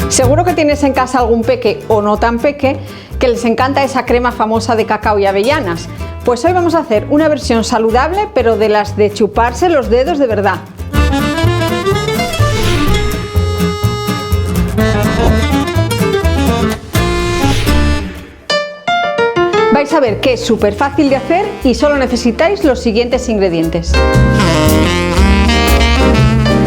Seguro que tienes en casa algún peque o no tan peque que les encanta esa crema famosa de cacao y avellanas. Pues hoy vamos a hacer una versión saludable, pero de las de chuparse los dedos de verdad. Vais a ver que es súper fácil de hacer y solo necesitáis los siguientes ingredientes.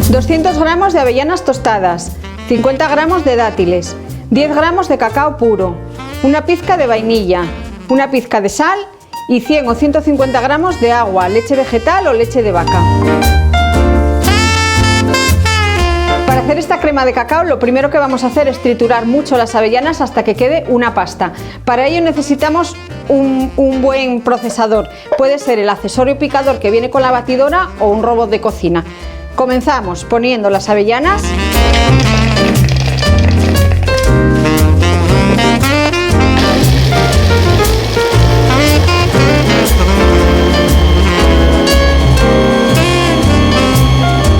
200 gramos de avellanas tostadas, 50 gramos de dátiles, 10 gramos de cacao puro, una pizca de vainilla, una pizca de sal y 100 o 150 gramos de agua, leche vegetal o leche de vaca. Para hacer esta crema de cacao lo primero que vamos a hacer es triturar mucho las avellanas hasta que quede una pasta. Para ello necesitamos un buen procesador. Puede ser el accesorio picador que viene con la batidora o un robot de cocina. Comenzamos poniendo las avellanas.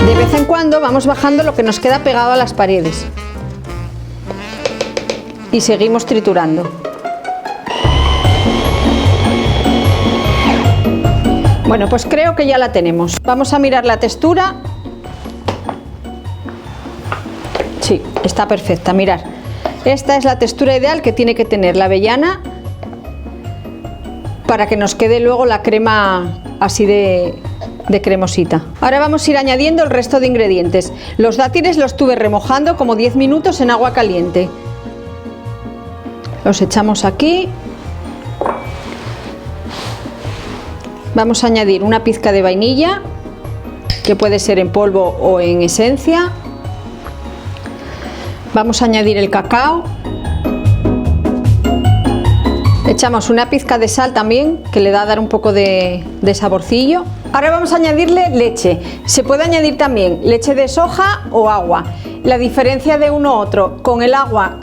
De vez en cuando vamos bajando lo que nos queda pegado a las paredes. Y seguimos triturando. Bueno, pues creo que ya la tenemos. Vamos a mirar la textura. Sí, está perfecta, mirad. Esta es la textura ideal que tiene que tener la avellana para que nos quede luego la crema así de cremosita. Ahora vamos a ir añadiendo el resto de ingredientes. Los dátiles los estuve remojando como 10 minutos en agua caliente. Los echamos aquí. Vamos a añadir una pizca de vainilla, que puede ser en polvo o en esencia. Vamos a añadir el cacao. Echamos una pizca de sal también, que le da a dar un poco de saborcillo. Ahora vamos a añadirle leche. Se puede añadir también leche de soja o agua. La diferencia de uno a otro, con el agua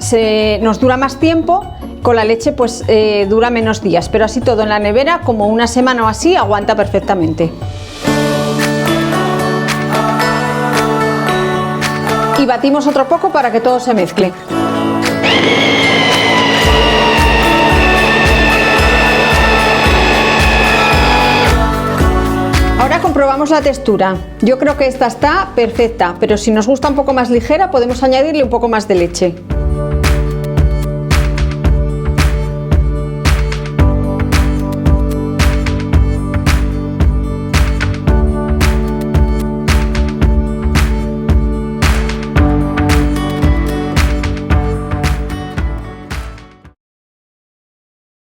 nos dura más tiempo, con la leche pues dura menos días, pero así todo en la nevera, como una semana o así, aguanta perfectamente. Y batimos otro poco para que todo se mezcle. Ahora comprobamos la textura. Yo creo que esta está perfecta, pero si nos gusta un poco más ligera podemos añadirle un poco más de leche.